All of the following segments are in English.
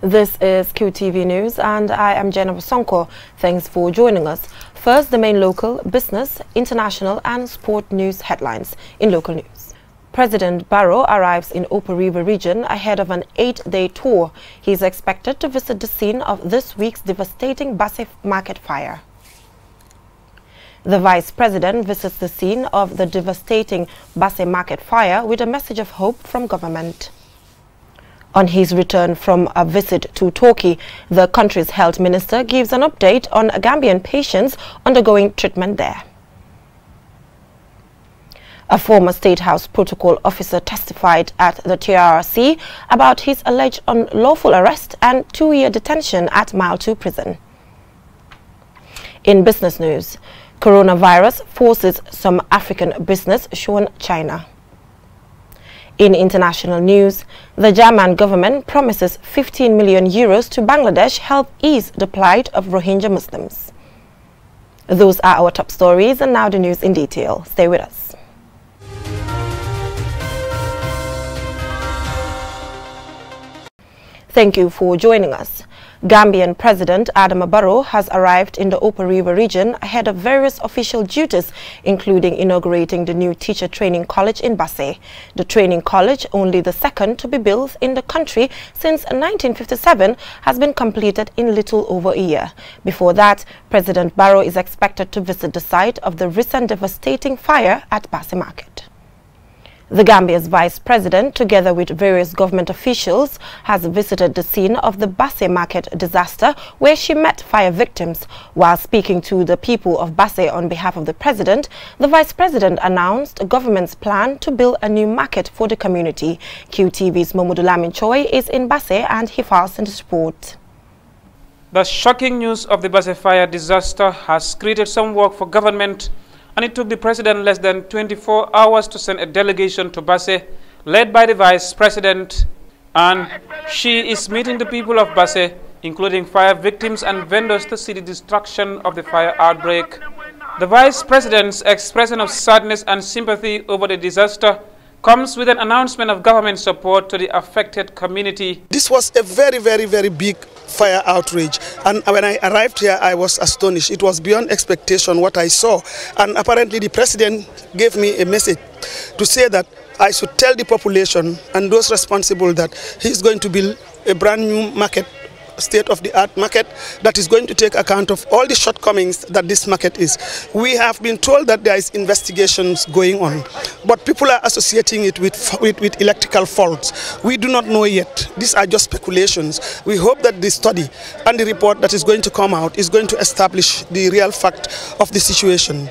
This is QTV News and I am Jennifer Sonko. Thanks for joining us. First, the main local, business, international and sport news headlines in local news. President Barrow arrives in Upper River region ahead of an 8-day tour. He is expected to visit the scene of this week's devastating Basse Market fire. The Vice President visits the scene of the devastating Basse Market fire with a message of hope from government. On his return from a visit to Turkey, the country's health minister gives an update on Gambian patients undergoing treatment there. A former Statehouse protocol officer testified at the TRRC about his alleged unlawful arrest and 2-year detention at Mile 2 prison. In business news, coronavirus forces some African business shun China. In international news, the German government promises 15 million euros to Bangladesh help ease the plight of Rohingya Muslims. Those are our top stories, and now the news in detail. Stay with us. Thank you for joining us. Gambian President Barrow has arrived in the Upper River region ahead of various official duties, including inaugurating the new teacher training college in Basse. The training college, only the second to be built in the country since 1957, has been completed in little over a year. Before that, President Barrow is expected to visit the site of the recent devastating fire at Basse Market. The Gambia's Vice President, together with various government officials, has visited the scene of the Basse Market disaster, where she met fire victims. While speaking to the people of Basse on behalf of the President, the Vice President announced the government's plan to build a new market for the community. QTV's Mamadou Lamin Choi is in Basse and he files in the report. The shocking news of the Basse fire disaster has created some work for government, and it took the President less than 24 hours to send a delegation to Basse, led by the Vice President. And she is meeting the people of Basse, including fire victims and vendors, to see the destruction of the fire outbreak. The Vice President's expression of sadness and sympathy over the disaster comes with an announcement of government support to the affected community. This was a very big fire outrage, and when I arrived here I was astonished. It was beyond expectation what I saw, and apparently the President gave me a message to say that I should tell the population and those responsible that he's going to build a brand new market, state-of-the-art market that is going to take account of all the shortcomings that this market is. We have been told that there is investigations going on, but people are associating it with electrical faults. We do not know yet. These are just speculations. We hope that the study and the report that is going to come out is going to establish the real fact of the situation.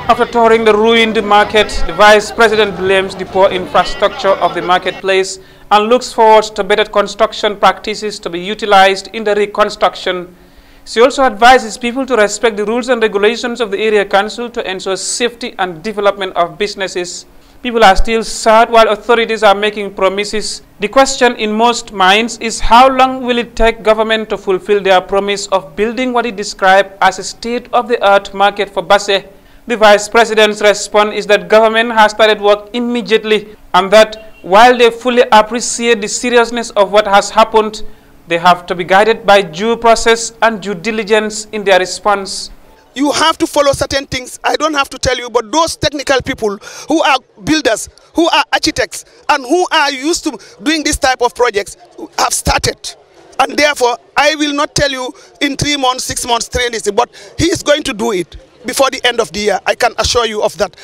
After touring the ruined market, the Vice President blames the poor infrastructure of the marketplace and looks forward to better construction practices to be utilized in the reconstruction. She also advises people to respect the rules and regulations of the area council to ensure safety and development of businesses. People are still sad while authorities are making promises. The question in most minds is how long will it take government to fulfill their promise of building what it described as a state-of-the-art market for Basse. The Vice President's response is that government has started work immediately, and that while they fully appreciate the seriousness of what has happened, they have to be guided by due process and due diligence in their response. You have to follow certain things. I don't have to tell you, but those technical people who are builders, who are architects, and who are used to doing this type of projects have started. And therefore, I will not tell you in 3 months, 6 months, 3 months, but he is going to do it before the end of the year. I can assure you of that.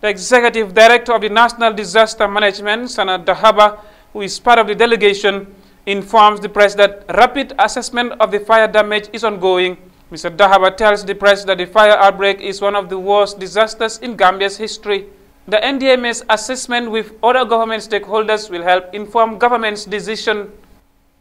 The Executive Director of the National Disaster Management, Sana Dahaba, who is part of the delegation, informs the press that rapid assessment of the fire damage is ongoing. Mr. Dahaba tells the press that the fire outbreak is one of the worst disasters in Gambia's history. The NDMA's assessment with other government stakeholders will help inform government's decision.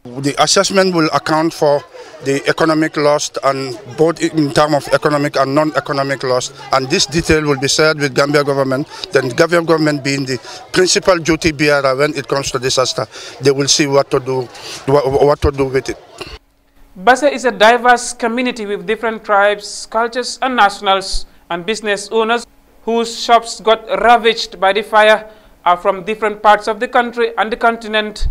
The assessment will account for the economic loss, and both in terms of economic and non-economic loss, and this detail will be shared with Gambia government. Then Gambia government, being the principal duty bearer when it comes to disaster, they will see what to do with it. Basse is a diverse community with different tribes, cultures and nationals, and business owners whose shops got ravaged by the fire are from different parts of the country and the continent.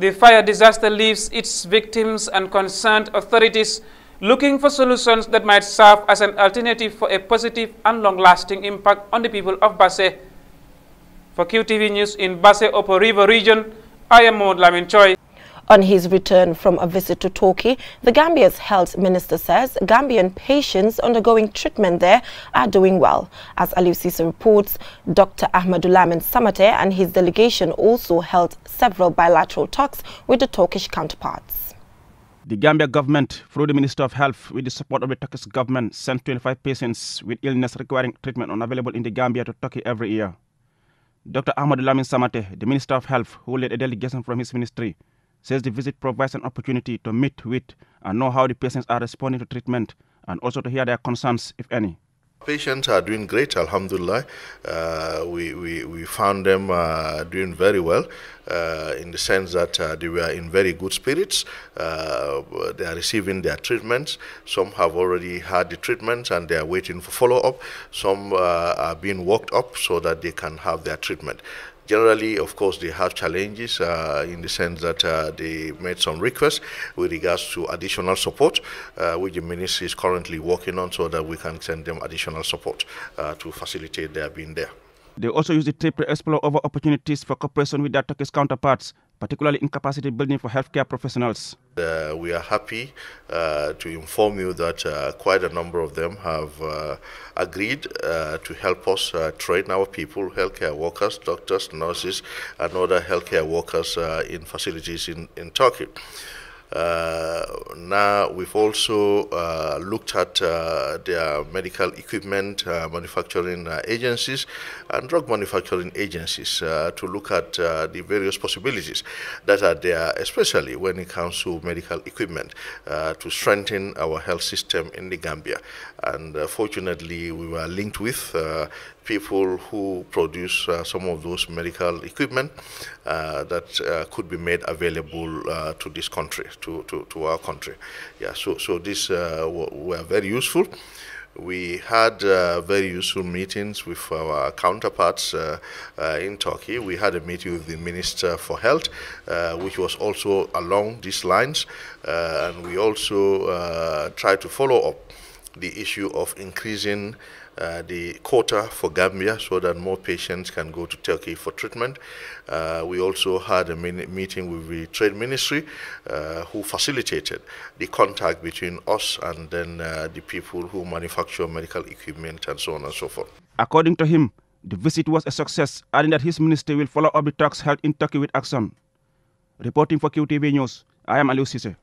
The fire disaster leaves its victims and concerned authorities looking for solutions that might serve as an alternative for a positive and long-lasting impact on the people of Basse. For QTV News in Basse Upper River region, I am Maud Lamin Choi. On his return from a visit to Turkey, the Gambia's health minister says Gambian patients undergoing treatment there are doing well. As Aliou Cisse reports, Dr. Ahmadulamin Samate and his delegation also held several bilateral talks with the Turkish counterparts. The Gambia government, through the Minister of Health, with the support of the Turkish government, sent 25 patients with illness requiring treatment unavailable in the Gambia to Turkey every year. Dr. Ahmadulamin Samate, the Minister of Health, who led a delegation from his ministry, says the visit provides an opportunity to meet with and know how the patients are responding to treatment and also to hear their concerns, if any. Patients are doing great, alhamdulillah. We found them doing very well in the sense that they were in very good spirits. They are receiving their treatments. Some have already had the treatments and they are waiting for follow-up. Some are being worked up so that they can have their treatment. Generally, of course, they have challenges in the sense that they made some requests with regards to additional support, which the ministry is currently working on so that we can send them additional support to facilitate their being there. They also use the trip to explore other opportunities for cooperation with their Turkish counterparts, particularly in capacity building for healthcare professionals. We are happy to inform you that quite a number of them have agreed to help us train our people, healthcare workers, doctors, nurses, and other healthcare workers in facilities in Turkey. Now we've also looked at their medical equipment manufacturing agencies and drug manufacturing agencies to look at the various possibilities that are there, especially when it comes to medical equipment, to strengthen our health system in the Gambia. And fortunately, we were linked with people who produce some of those medical equipment that could be made available to this country, to our country. Yeah, so this were very useful. We had very useful meetings with our counterparts in Turkey. We had a meeting with the Minister for Health, which was also along these lines. And we also tried to follow up the issue of increasing the quota for Gambia so that more patients can go to Turkey for treatment. We also had a meeting with the Trade Ministry who facilitated the contact between us and then the people who manufacture medical equipment and so on and so forth. According to him, the visit was a success, adding that his ministry will follow up the talks held in Turkey with action. Reporting for QTV News, I am Aliou Cisse.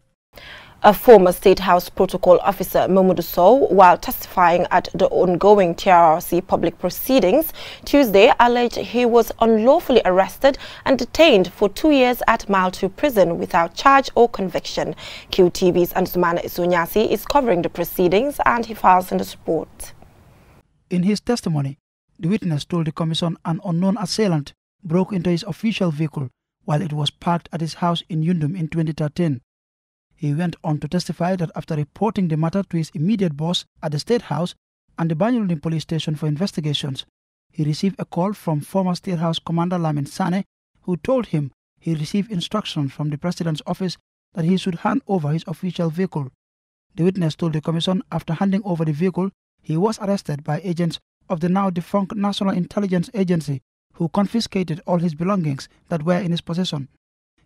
A former Statehouse protocol officer, Mamadou Sow, while testifying at the ongoing TRRC public proceedings Tuesday, alleged he was unlawfully arrested and detained for 2 years at Mile 2 prison without charge or conviction. QTV's Ansumana Isunyasi is covering the proceedings and he files in the report. In his testimony, the witness told the commission an unknown assailant broke into his official vehicle while it was parked at his house in Yundum in 2013. He went on to testify that after reporting the matter to his immediate boss at the State House and the Banjul police station for investigations, he received a call from former Statehouse Commander Lamin Sane, who told him he received instructions from the President's office that he should hand over his official vehicle. The witness told the commission after handing over the vehicle, he was arrested by agents of the now defunct National Intelligence Agency, who confiscated all his belongings that were in his possession.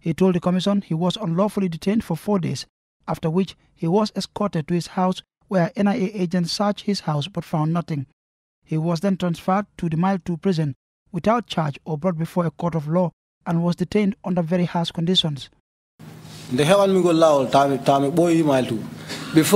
He told the commission he was unlawfully detained for 4 days, after which he was escorted to his house where NIA agents searched his house but found nothing. He was then transferred to the Mile 2 prison without charge or brought before a court of law and was detained under very harsh conditions. Before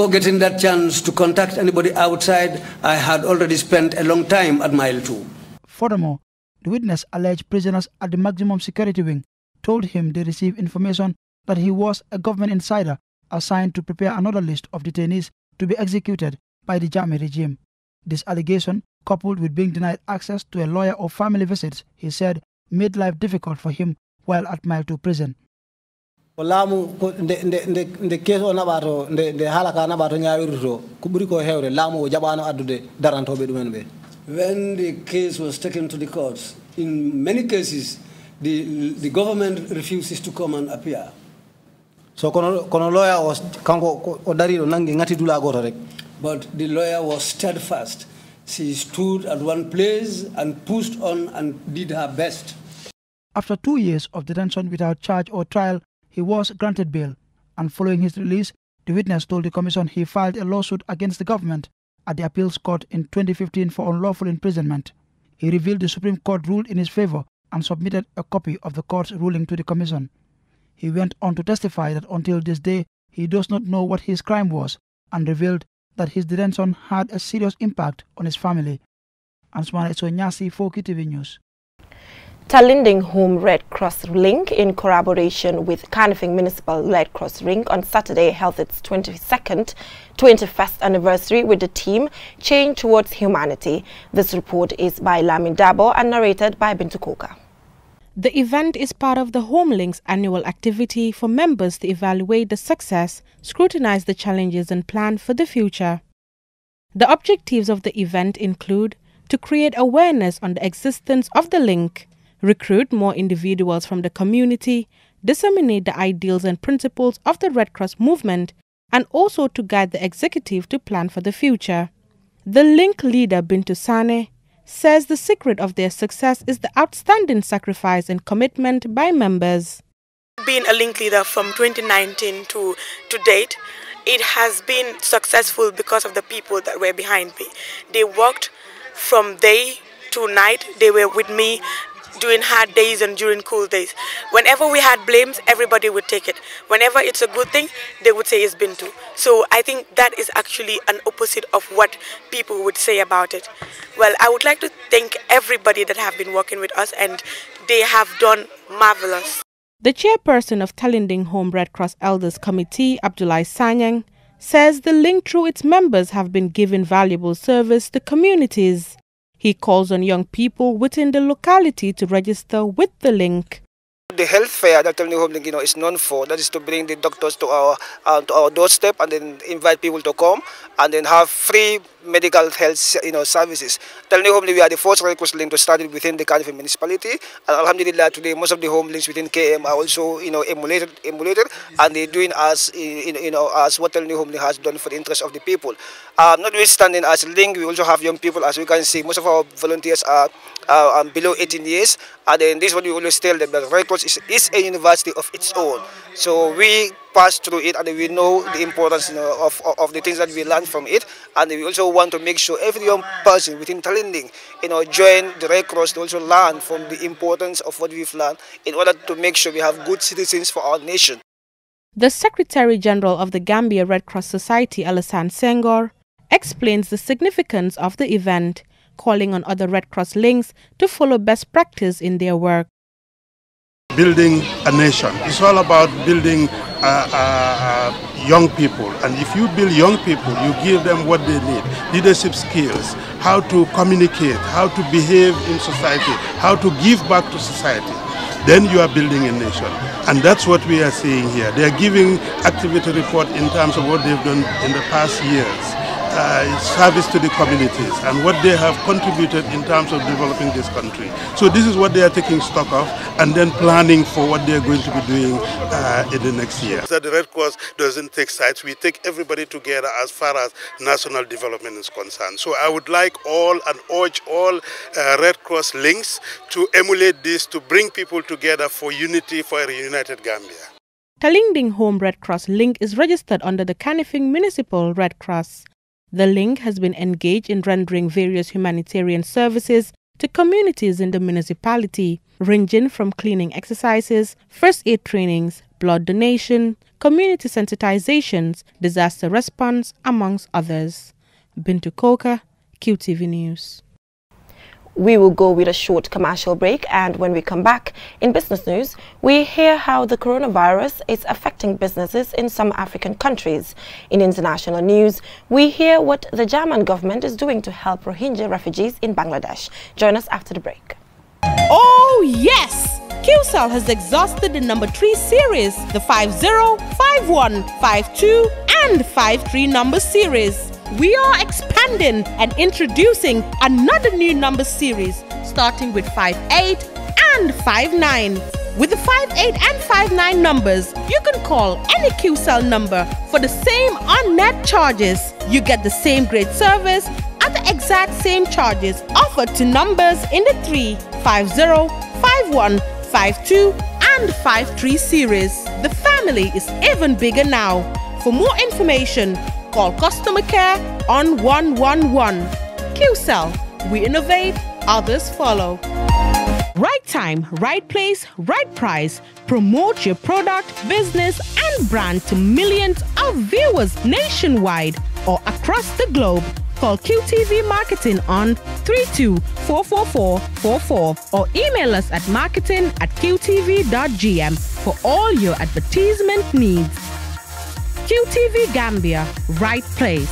getting that chance to contact anybody outside, I had already spent a long time at Mile 2. Furthermore, the witness alleged prisoners at the maximum security wing told him they received information that he was a government insider assigned to prepare another list of detainees to be executed by the Jammeh regime. This allegation, coupled with being denied access to a lawyer or family visits, he said, made life difficult for him while at Mile 2 prison. When the case was taken to the courts, in many cases, the government refuses to come and appear. So kono lawyer was kanko odari nangi ngati dula goto rek. But the lawyer was steadfast. She stood at one place and pushed on and did her best. After 2 years of detention without charge or trial, he was granted bail. And following his release, the witness told the commission he filed a lawsuit against the government at the appeals court in 2015 for unlawful imprisonment. He revealed the Supreme Court ruled in his favor and submitted a copy of the court's ruling to the commission. He went on to testify that until this day, he does not know what his crime was and revealed that his detention had a serious impact on his family. Ansmana Isonyasi for KTV News. Talinding Home Red Cross Link, in collaboration with Kanifing Municipal Red Cross Link, on Saturday held its 21st anniversary with the theme Change Towards Humanity. This report is by Lamin Dabo and narrated by Bintu Koka. The event is part of the Home Link's annual activity for members to evaluate the success, scrutinize the challenges and plan for the future. The objectives of the event include to create awareness on the existence of the link, recruit more individuals from the community, disseminate the ideals and principles of the Red Cross movement, and also to guide the executive to plan for the future. The link leader, Bintu Sane, says the secret of their success is the outstanding sacrifice and commitment by members. Being a link leader from 2019 to date, it has been successful because of the people that were behind me. They worked from day to night. They were with me during hard days and during cool days. Whenever we had blames, everybody would take it. Whenever it's a good thing, they would say it's Bintu. So I think that is actually an opposite of what people would say about it. Well, I would like to thank everybody that have been working with us, and they have done marvelous. The chairperson of Talinding Home Red Cross Elders Committee, Abdullah Sanyang, says the link through its members have been giving valuable service to communities. He calls on young people within the locality to register with the link. The health fair that Talinding Home Link is known for, that is to bring the doctors to our doorstep and then invite people to come and then have free medical health services. Talinding Home Link, we are the first Red Cross link to start it within the Kanifing municipality, and alhamdulillah today most of the home links within KM are also emulated and they're doing as as what Talinding Home Link has done for the interest of the people. Notwithstanding, as a link, we also have young people. As we can see, most of our volunteers are below 18 years, and then this is what we always tell them, that Red Cross is a university of its own. So we pass through it and we know the importance of the things that we learn from it, and we also want to make sure every young person within Talinding join the Red Cross to also learn from the importance of what we've learned in order to make sure we have good citizens for our nation. The Secretary General of the Gambia Red Cross Society, Alassane Senghor, explains the significance of the event, calling on other Red Cross links to follow best practice in their work. Building a nation. It's all about building young people, and if you build young people, you give them what they need: leadership skills, how to communicate, how to behave in society, how to give back to society. Then you are building a nation, and that's what we are seeing here. They are giving activity report in terms of what they've done in the past years. Service to the communities and what they have contributed in terms of developing this country. So this is what they are taking stock of and then planning for what they are going to be doing in the next year. That the Red Cross doesn't take sides. We take everybody together as far as national development is concerned. So I would like all and urge all Red Cross links to emulate this, to bring people together for unity, for a united Gambia. Talinding Home Red Cross link is registered under the Kanifing Municipal Red Cross. The link has been engaged in rendering various humanitarian services to communities in the municipality, ranging from cleaning exercises, first aid trainings, blood donation, community sensitizations, disaster response, amongst others. Bintu Koka, QTV News. We will go with a short commercial break, and when we come back, in business news, we hear how the coronavirus is affecting businesses in some African countries. In international news, we hear what the German government is doing to help Rohingya refugees in Bangladesh. Join us after the break. Oh yes! QCell has exhausted the number 3 series, the 50, 51, 52 and 53 number series. We are expanding and introducing another new number series, starting with 58 and 59. With the 58 and 59 numbers, you can call any QCell number for the same on-net charges. You get the same great service at the exact same charges offered to numbers in the 3, 50, 51, 52 and 53 series. The family is even bigger now. For more information, call customer care on 111. QCell, we innovate, others follow. Right time, right place, right price. Promote your product, business and brand to millions of viewers nationwide or across the globe. Call QTV Marketing on 32-44444 or email us at marketing@qtv.gm for all your advertisement needs. QTV Gambia, right place.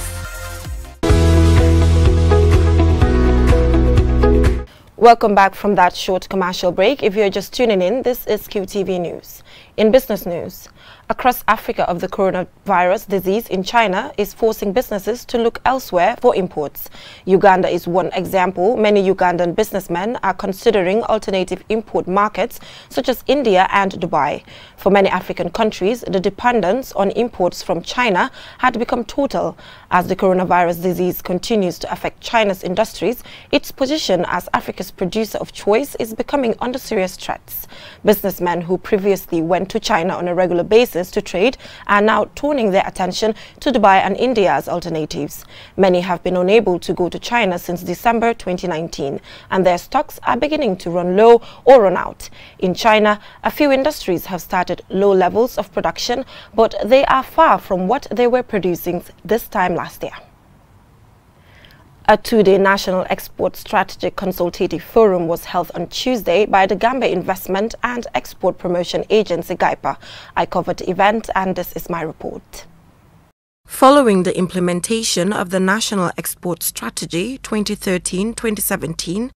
Welcome back from that short commercial break. If you're just tuning in, this is QTV News. In business news, across Africa of the coronavirus disease in China is forcing businesses to look elsewhere for imports. Uganda is one example. Many Ugandan businessmen are considering alternative import markets such as India and Dubai. For many African countries, the dependence on imports from China had become total. As the coronavirus disease continues to affect China's industries, its position as Africa's producer of choice is becoming under serious threats. Businessmen who previously went to China on a regular basis to trade are now turning their attention to Dubai and India as alternatives. Many have been unable to go to China since December 2019, and their stocks are beginning to run low or run out. In China, a few industries have started low levels of production, but they are far from what they were producing this time last year. A two-day National Export Strategic Consultative Forum was held on Tuesday by the Gambia Investment and Export Promotion Agency, GAIPA. I covered the event and this is my report. Following the implementation of the National Export Strategy 2013-2017,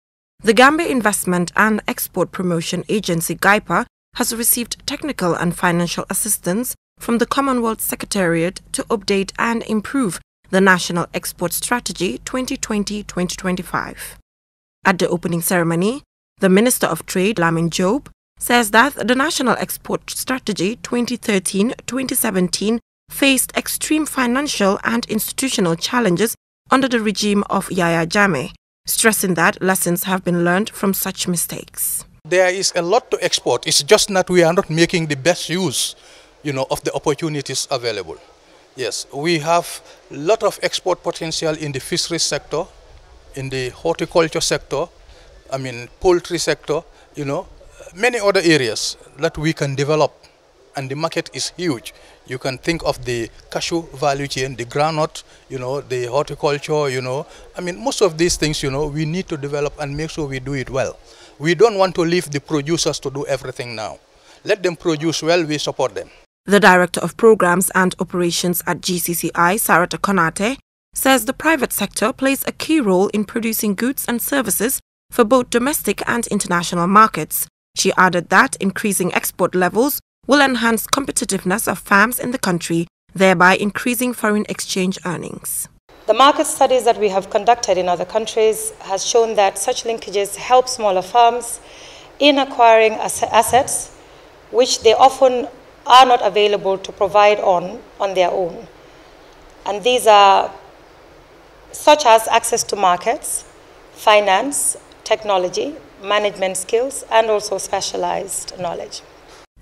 the Gambia Investment and Export Promotion Agency, GAIPA, has received technical and financial assistance from the Commonwealth Secretariat to update and improve the National Export Strategy 2020-2025. At the opening ceremony, the Minister of Trade, Lamin Job, says that the National Export Strategy 2013-2017 faced extreme financial and institutional challenges under the regime of Yahya Jammeh, stressing that lessons have been learned from such mistakes. There is a lot to export. It's just that we are not making the best use, of the opportunities available. Yes, we have a lot of export potential in the fisheries sector, in the horticulture sector, poultry sector, many other areas that we can develop, and the market is huge. You can think of the cashew value chain, the groundnut, the horticulture, most of these things, we need to develop and make sure we do it well. We don't want to leave the producers to do everything now. Let them produce well, we support them. The Director of Programs and Operations at GCCI, Sarata Konate, says the private sector plays a key role in producing goods and services for both domestic and international markets. She added that increasing export levels will enhance competitiveness of farms in the country, thereby increasing foreign exchange earnings. The market studies that we have conducted in other countries has shown that such linkages help smaller farms in acquiring assets which they often are not available to provide on their own. And these are such as access to markets, finance, technology, management skills, and also specialized knowledge.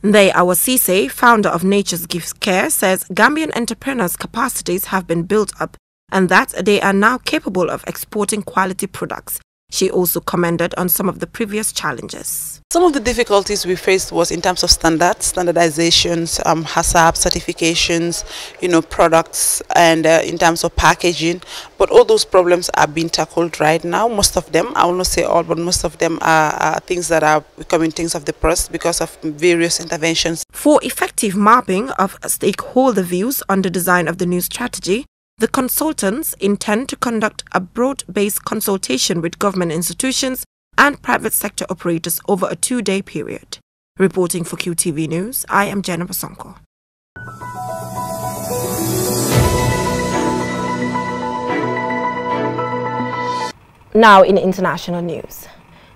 Ndai Awasise, founder of Nature's Gift Care, says Gambian entrepreneurs' capacities have been built up and that they are now capable of exporting quality products. She also commented on some of the previous challenges. Some of the difficulties we faced was in terms of standardizations, HACCP certifications, products, and in terms of packaging. But all those problems are being tackled right now. Most of them, I will not say all, but most of them are things that are becoming things of the past because of various interventions. For effective mapping of stakeholder views on the design of the new strategy, the consultants intend to conduct a broad-based consultation with government institutions and private sector operators over a 2-day period. Reporting for QTV News, I am Jenna Basonko. Now in international news.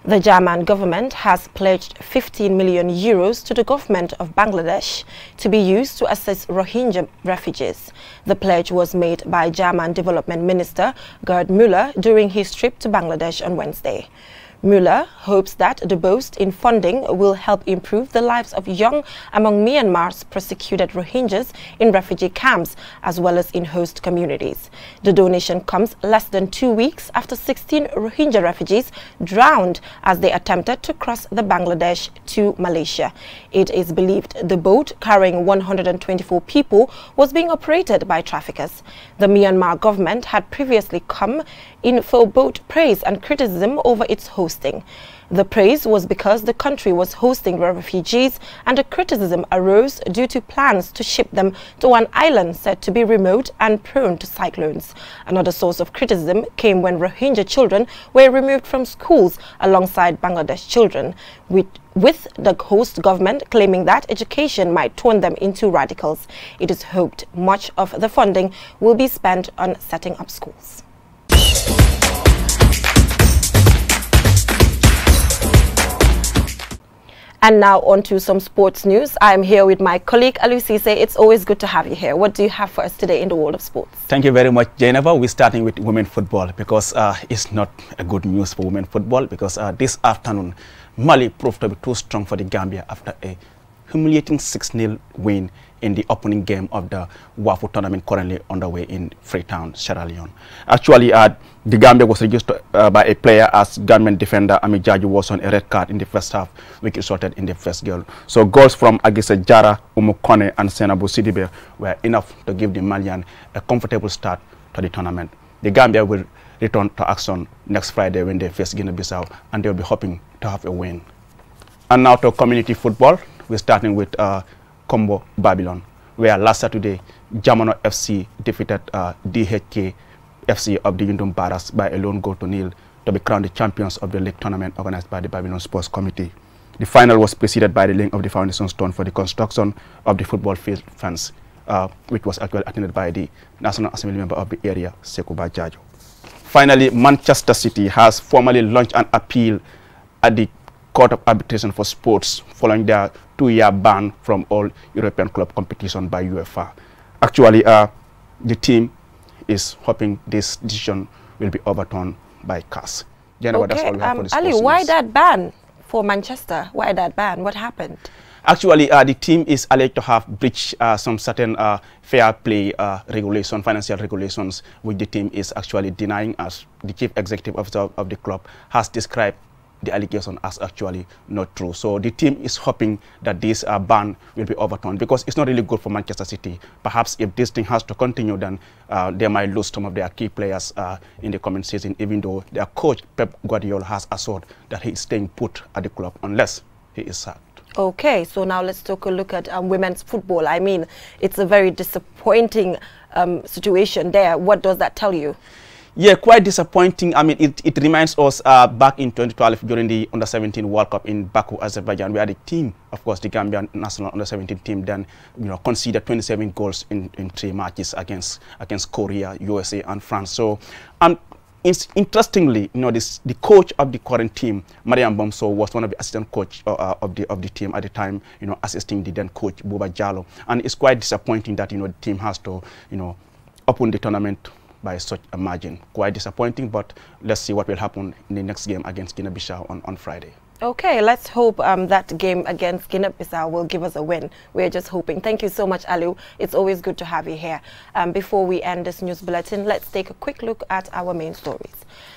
The German government has pledged 15 million euros to the government of Bangladesh to be used to assist Rohingya refugees. The pledge was made by German Development Minister Gerd Müller during his trip to Bangladesh on Wednesday. Müller hopes that the boost in funding will help improve the lives of young among Myanmar's persecuted Rohingyas in refugee camps as well as in host communities. The donation comes less than 2 weeks after 16 Rohingya refugees drowned as they attempted to cross the Bangladesh to Malaysia. It is believed the boat carrying 124 people was being operated by traffickers. The Myanmar government had previously come in for both praise and criticism over its hosting. The praise was because the country was hosting refugees, and the criticism arose due to plans to ship them to an island said to be remote and prone to cyclones. Another source of criticism came when Rohingya children were removed from schools alongside Bangladesh children, with the host government claiming that education might turn them into radicals. It is hoped much of the funding will be spent on setting up schools. And now on to some sports news. I am here with my colleague Aliu Cisse. It's always good to have you here. What do you have for us today in the world of sports? Thank you very much, Jennifer. We're starting with women's football because it's not a good news for women's football because this afternoon Mali proved to be too strong for the Gambia after a humiliating 6-0 win in the opening game of the WAFU tournament currently underway in Freetown, Sierra Leone. Actually, the Gambia was reduced by a player as Gambian defender Ami Jaju was on a red card in the first half, which resulted in the first goal. So goals from Agise Jara, Umukone and Senabu Sidibe were enough to give the Malian a comfortable start to the tournament. The Gambia will return to action next Friday when they face Guinea-Bissau, and they'll be hoping to have a win. And now to community football. We're starting with Combo Babylon, where last Saturday Jamano FC defeated DHK FC of the Yundum Barras by a lone goal to nil to be crowned the champions of the league tournament organized by the Babylon Sports Committee. The final was preceded by the laying of the foundation stone for the construction of the football field fence, which was actually attended by the National Assembly member of the area, Sekuba Jajo. Finally, Manchester City has formally launched an appeal at the Court of Arbitration for Sports following their 2-year ban from all European club competition by UEFA. Actually, the team is hoping this decision will be overturned by CAS. Jennifer, that's all we have for this Ali, why that ban for Manchester? Why that ban? What happened? Actually, the team is alleged to have breached some certain fair play regulation, financial regulations, which the team is actually denying, as the chief executive officer of the club has described the allegation as actually not true. So the team is hoping that this ban will be overturned because it's not really good for Manchester City. Perhaps if this thing has to continue, then they might lose some of their key players in the coming season, even though their coach Pep Guardiola has assured that he is staying put at the club unless he is sacked. Okay, so now let's take a look at women's football. I mean, it's a very disappointing situation there. What does that tell you? Yeah, quite disappointing. I mean, it reminds us back in 2012 during the Under-17 World Cup in Baku, Azerbaijan, where the team, of course, the Gambian national Under-17 team, then conceded 27 goals in 3 matches against Korea, USA, and France. So, interestingly, the coach of the current team, Mariam Bomso, was one of the assistant coach of the team at the time, assisting the then coach Buba Jallo. And it's quite disappointing that the team has to, open the tournament by such a margin. Quite disappointing, but let's see what will happen in the next game against Guinea-Bissau on Friday. Okay, let's hope that game against Guinea-Bissau will give us a win. We're just hoping. Thank you so much, Aliu. It's always good to have you here. Before we end this news bulletin, let's take a quick look at our main stories.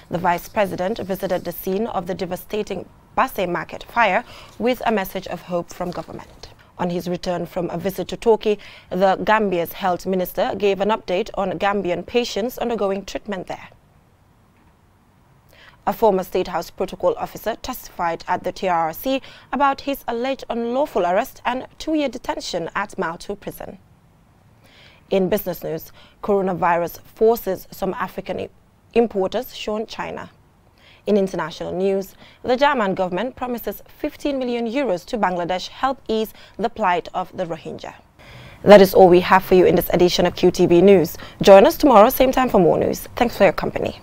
The Vice President visited the scene of the devastating Basse Market fire with a message of hope from government. On his return from a visit to Turkey, the Gambia's health minister gave an update on Gambian patients undergoing treatment there. A former Statehouse protocol officer testified at the TRRC about his alleged unlawful arrest and 2-year detention at Maltu prison. In business news, coronavirus forces some African importers shun China. In international news, the German government promises 15 million euros to Bangladesh help ease the plight of the Rohingya. That is all we have for you in this edition of QTV News. Join us tomorrow, same time for more news. Thanks for your company.